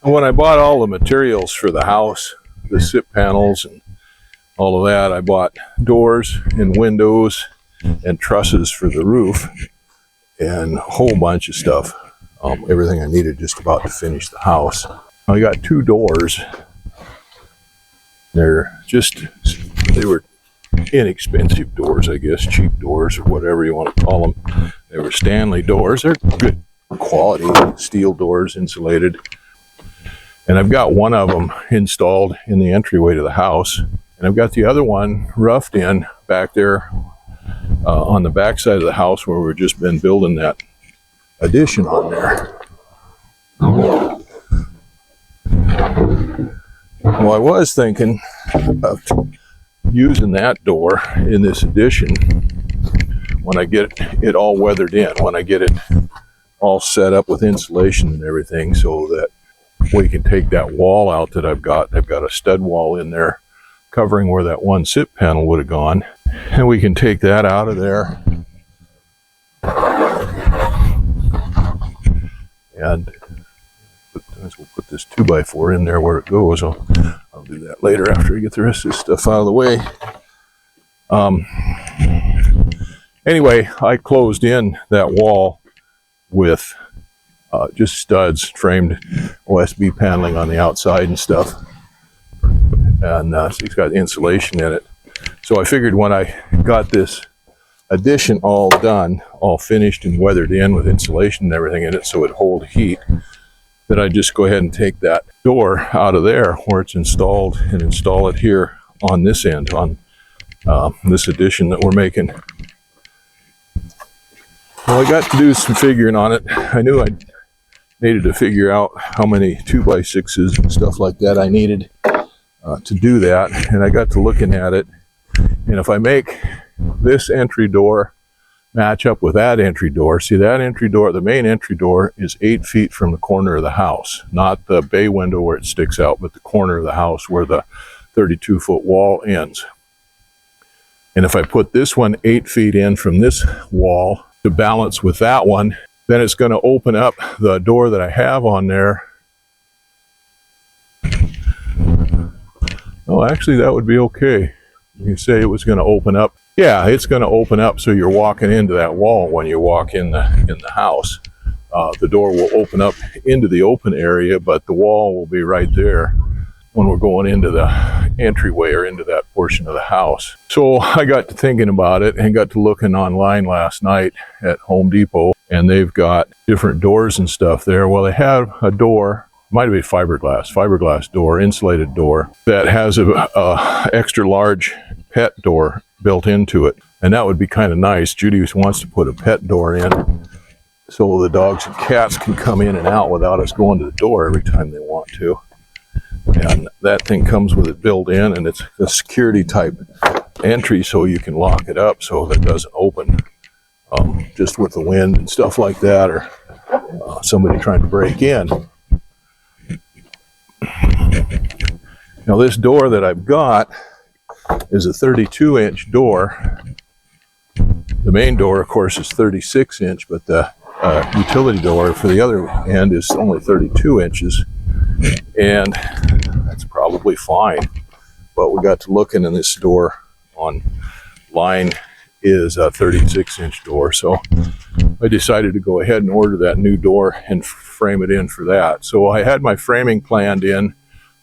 When I bought all the materials for the house, the SIP panels and all of that, I bought doors and windows and trusses for the roof and a whole bunch of stuff. Everything I needed just about to finish the house. I got 2 doors. They were inexpensive doors, I guess, cheap doors or whatever you want to call them. They were Stanley doors. They're good quality steel doors, insulated. And I've got one of them installed in the entryway to the house. And I've got the other one roughed in back there on the back side of the house where we've just been building that addition on there. Well, I was thinking of using that door in this addition when I get it all weathered in, when I get it all set up with insulation and everything, so that we can take that wall out that I've got. I've got a stud wall in there covering where that one SIP panel would have gone, and we can take that out of there and we'll put this 2x4 in there where it goes. I'll do that later after I get the rest of this stuff out of the way. Anyway, I closed in that wall with just studs, framed OSB paneling on the outside and stuff. And so it's got insulation in it. So I figured when I got this addition all done, all finished and weathered in with insulation and everything in it so it'd hold heat, that I'd just go ahead and take that door out of there where it's installed and install it here on this end, on this addition that we're making. Well, I got to do some figuring on it. I knew I needed to figure out how many 2x6s and stuff like that I needed to do that. And I got to looking at it. And if I make this entry door match up with that entry door, see that entry door, the main entry door is 8 feet from the corner of the house, not the bay window where it sticks out, but the corner of the house where the 32-foot wall ends. And if I put this one 8 feet in from this wall to balance with that one, then it's going to open up the door that I have on there. Oh, actually, that would be okay. You say it was going to open up. Yeah, it's going to open up so you're walking into that wall when you walk in the house. The door will open up into the open area, but the wall will be right there when we're going into the entryway or into that portion of the house. So I got to thinking about it and got to looking online last night at Home Depot, and they've got different doors and stuff there. Well, they have a door, might be fiberglass door, insulated door, that has a extra large pet door built into it. And that would be kind of nice. Judy wants to put a pet door in so the dogs and cats can come in and out without us going to the door every time they want to. And that thing comes with it built in, and it's a security type entry, so you can lock it up so that it doesn't open just with the wind and stuff like that, or somebody trying to break in. Now this door that I've got is a 32-inch door. The main door, of course, is 36-inch, but the utility door for the other end is only 32 inches. And that's probably fine. But we got to looking, and this door online is a 36-inch door. So I decided to go ahead and order that new door and frame it in for that. So I had my framing planned in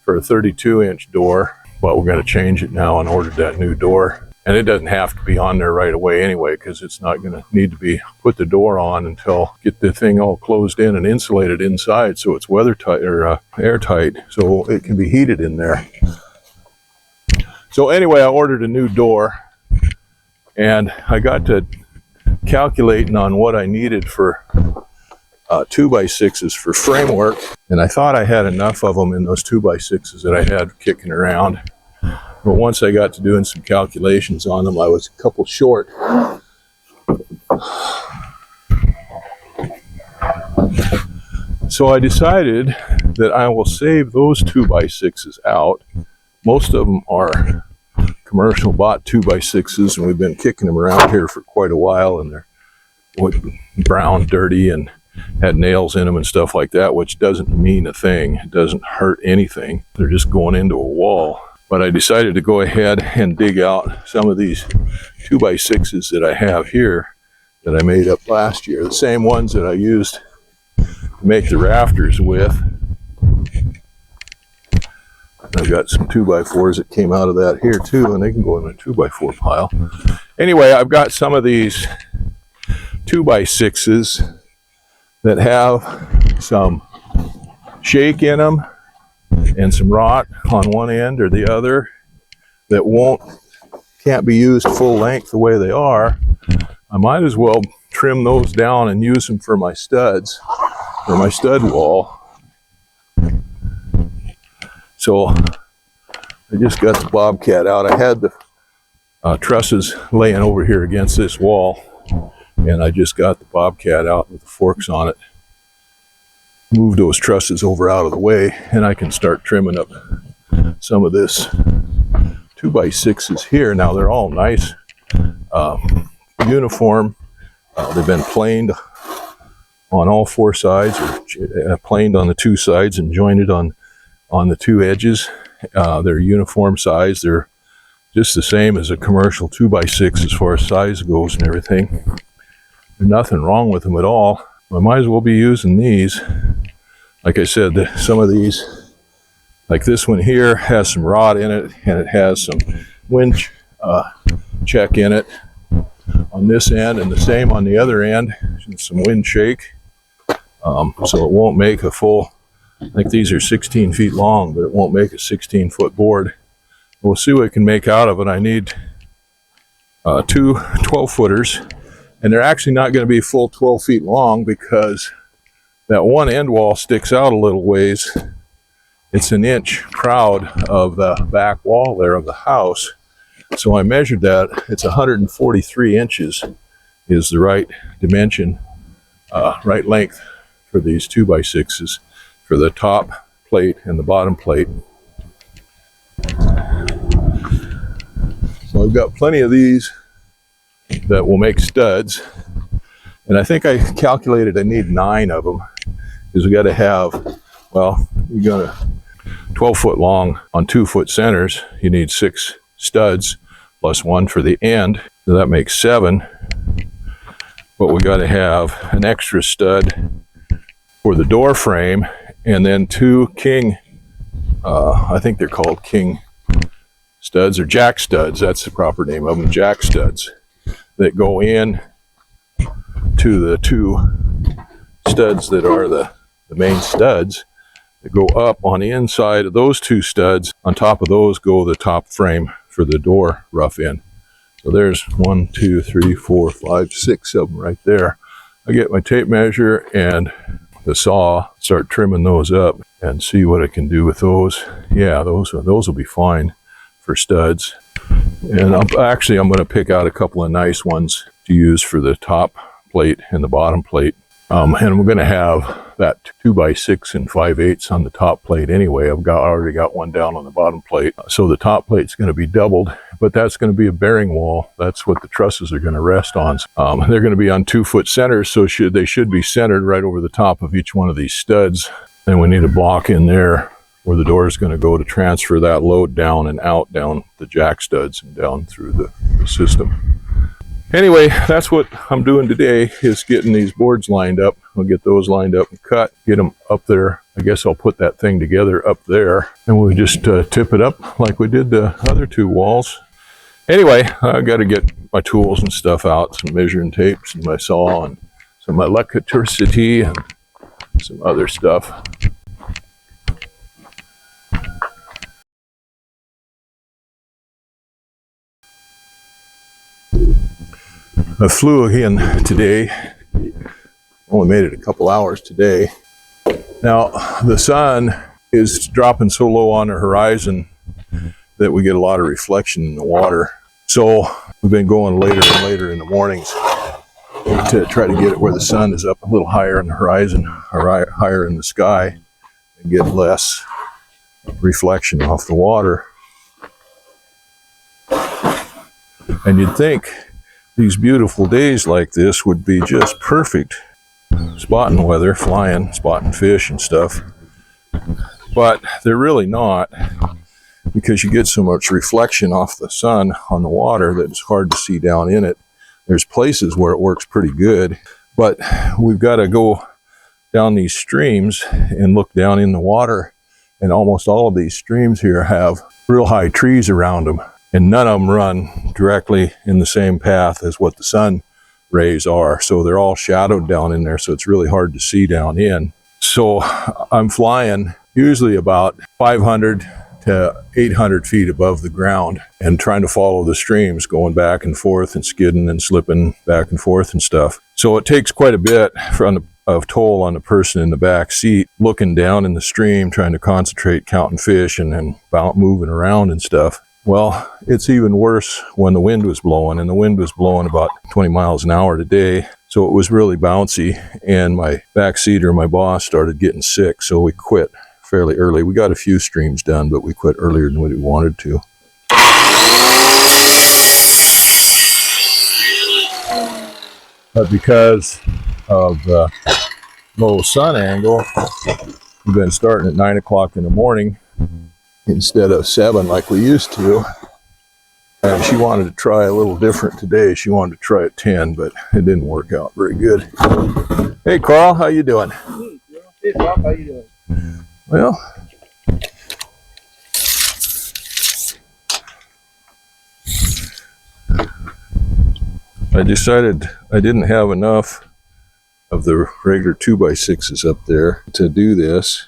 for a 32-inch door, but we're going to change it now and order that new door. And it doesn't have to be on there right away anyway, because it's not going to need to be put the door on until get the thing all closed in and insulated inside, so it's weather tight or airtight, so it can be heated in there. So anyway, I ordered a new door, and I got to calculating on what I needed for 2x6s for framework, and I thought I had enough of them in those 2x6s that I had kicking around. But once I got to doing some calculations on them, I was a couple short. So I decided that I will save those 2x6s out. Most of them are commercial, bought 2x6s, and we've been kicking them around here for quite a while, and they're brown, dirty, and had nails in them and stuff like that, which doesn't mean a thing. It doesn't hurt anything. They're just going into a wall. But I decided to go ahead and dig out some of these 2x6s that I have here that I made up last year. The same ones that I used to make the rafters with. I've got some 2x4s that came out of that here too, and they can go in a 2x4 pile. Anyway, I've got some of these 2x6s that have some shake in them and some rot on one end or the other that can't be used full length the way they are. I might as well trim those down and use them for my studs, for my stud wall. So I just got the Bobcat out. I had the trusses laying over here against this wall, and I just got the Bobcat out with the forks on it. Move those trusses over out of the way, and I can start trimming up some of this 2x6s here. Now they're all nice, uniform. They've been planed on all four sides, or planed on the two sides and jointed on the two edges. They're uniform size. They're just the same as a commercial 2x6 as far as size goes and everything. There's nothing wrong with them at all. I might as well be using these. Like I said, some of these, like this one here, has some rot in it, and it has some wind check in it on this end, and the same on the other end, some wind shake. So it won't make a full, I think these are 16 feet long, but it won't make a 16-foot board. We'll see what we can make out of it. I need two 12-footers, and they're actually not going to be full 12 feet long because that one end wall sticks out a little ways. It's an inch proud of the back wall there of the house. So I measured that. It's 143 inches is the right dimension, right length for these 2x6s for the top plate and the bottom plate. So I've got plenty of these that will make studs, and I think I calculated I need 9 of them, because we got to have, well, you got a 12-foot long on 2-foot centers. You need 6 studs plus 1 for the end, so that makes 7. But we got to have an extra stud for the door frame, and then 2 king, I think they're called king studs or jack studs. That's the proper name of them, jack studs, that go in to the 2 studs that are the main studs that go up on the inside of those 2 studs. On top of those go the top frame for the door rough in. So there's 1, 2, 3, 4, 5, 6 of them right there. I get my tape measure and the saw, start trimming those up and see what I can do with those. Yeah, those will be fine for studs. And I'm going to pick out a couple of nice ones to use for the top plate and the bottom plate. And we're going to have that 2x6 and 5/8 on the top plate anyway. I've already got one down on the bottom plate. So the top plate's going to be doubled, but that's going to be a bearing wall. That's what the trusses are going to rest on. They're going to be on 2-foot centers, so they should be centered right over the top of each one of these studs. Then we need a block in there where the door is going to go to transfer that load down and out, down the jack studs and down through the system. Anyway, that's what I'm doing today, is getting these boards lined up. I'll get those lined up and cut, get them up there. I guess I'll put that thing together up there, and we'll just tip it up like we did the other 2 walls. Anyway, I got to get my tools and stuff out, some measuring tapes and my saw and some electricity and some other stuff. I flew again today. Only made it a couple hours today. Now, the sun is dropping so low on the horizon that we get a lot of reflection in the water. So we've been going later and later in the mornings to try to get it where the sun is up a little higher on the horizon, or higher in the sky, and get less reflection off the water. And you'd think these beautiful days like this would be just perfect spotting weather, flying, spotting fish and stuff. But they're really not, because you get so much reflection off the sun on the water that it's hard to see down in it. There's places where it works pretty good, but we've got to go down these streams and look down in the water, and almost all of these streams here have real high trees around them, and none of them run directly in the same path as what the sun rays are, so they're all shadowed down in there, so it's really hard to see down in. So I'm flying usually about 500 to 800 feet above the ground and trying to follow the streams, going back and forth and skidding and slipping back and forth and stuff. So it takes quite a bit of toll on the person in the back seat, looking down in the stream, trying to concentrate, counting fish and then moving around and stuff. Well, it's even worse when the wind was blowing, and the wind was blowing about 20 miles an hour today. So it was really bouncy, and my backseater, my boss, started getting sick, so we quit fairly early. We got a few streams done, but we quit earlier than we wanted to. But because of the low sun angle, we've been starting at 9 o'clock in the morning instead of 7 like we used to. And she wanted to try a little different today. She wanted to try at 10, but it didn't work out very good. Hey, Carl, how you doing? Hey, Bob, how you doing? Well, I decided I didn't have enough of the regular 2x6s up there to do this.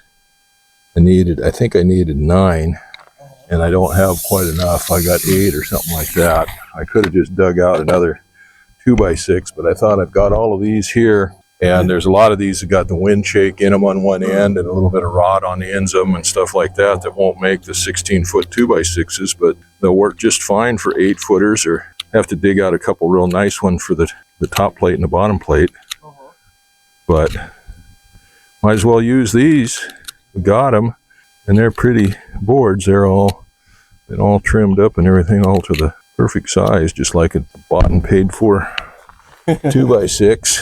I think I needed 9, and I don't have quite enough. I got 8 or something like that. I could have just dug out another 2x6, but I thought I've got all of these here, and there's a lot of these that got the wind shake in them on one end and a little bit of rod on the ends of them and stuff like that won't make the 16-foot 2x6s, but they'll work just fine for 8-footers, or have to dig out a couple real nice ones for the top plate and the bottom plate. But might as well use these. We got them, and they're pretty boards. They're all been all trimmed up and everything, all to the perfect size, just like a bought and paid for 2x6.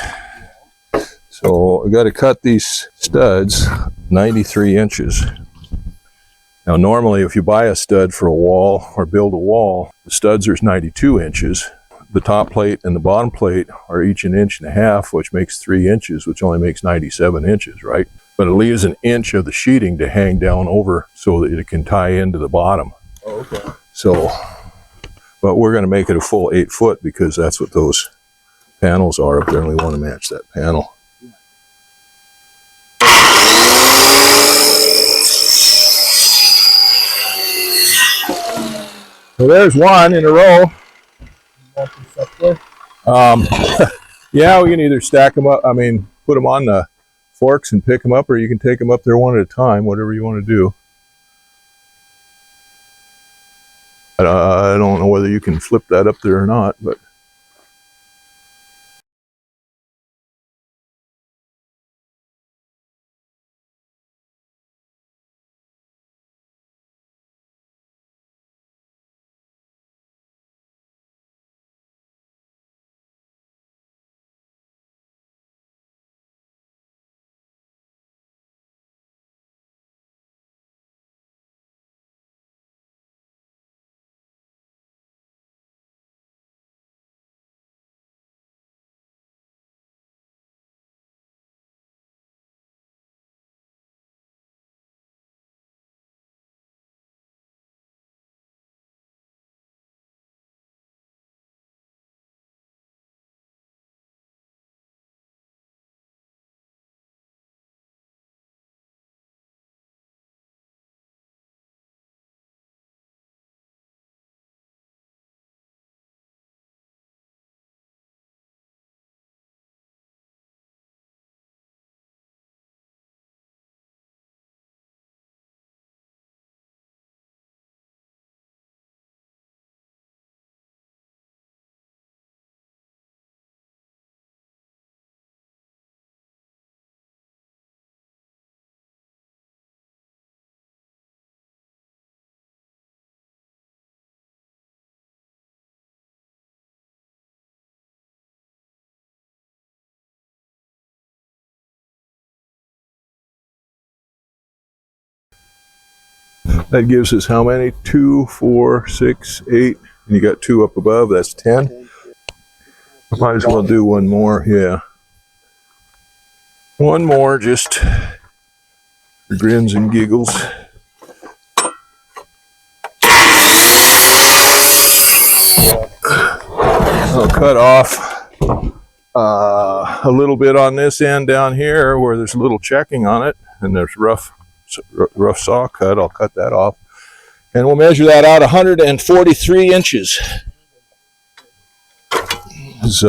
So I got to cut these studs 93 inches. Now normally if you buy a stud for a wall or build a wall, the studs are 92 inches. The top plate and the bottom plate are each 1.5 inches, which makes 3 inches, which only makes 97 inches, right? But it leaves 1 inch of the sheeting to hang down over so that it can tie into the bottom. Oh, okay. So, but we're going to make it a full 8 foot because that's what those panels are up there, and we want to match that panel. So there's one in a row. Yeah, we can either stack them up, put them on the forks and pick them up, or you can take them up there one at a time, whatever you want to do. I don't know whether you can flip that up there or not, but That gives us how many? 2, 4, 6, 8. And you got 2 up above. That's 10. Might as well do one more. Yeah. One more just for grins and giggles. I'll cut off a little bit on this end down here where there's a little checking on it, and there's rough saw cut. I'll cut that off, and we'll measure that out 143 inches. Is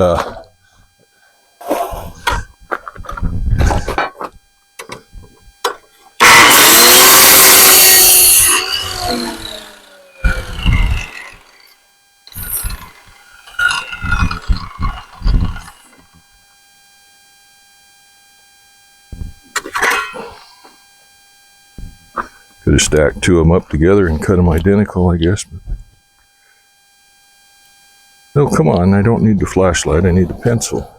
could have stacked 2 of them up together and cut them identical, I guess. But no, come on, I don't need the flashlight, I need the pencil.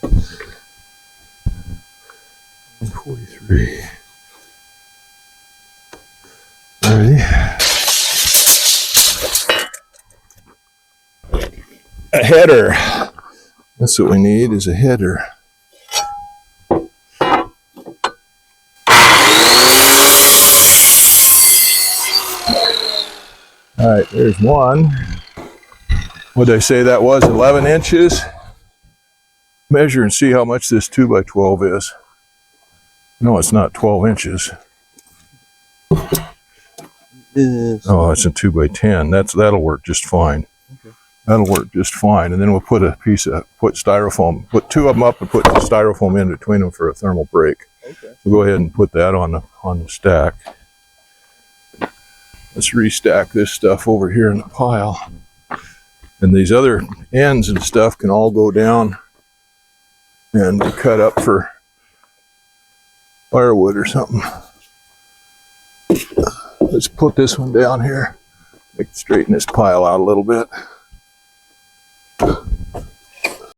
$143. Alrighty. A header. That's what we need, is a header. All right, there's one. What did I say that was? 11 inches. Measure and see how much this 2 by 12 is. No, it's not 12 inches. Oh, it's a 2 by 10. That'll work just fine. Okay. That'll work just fine. And then we'll put put styrofoam, put 2 of them up and put the styrofoam in between them for a thermal break. Okay. So go ahead and put that on the stack. Let's restack this stuff over here in the pile. And these other ends and stuff can all go down and be cut up for firewood or something. Let's put this one down here. Straighten this pile out a little bit.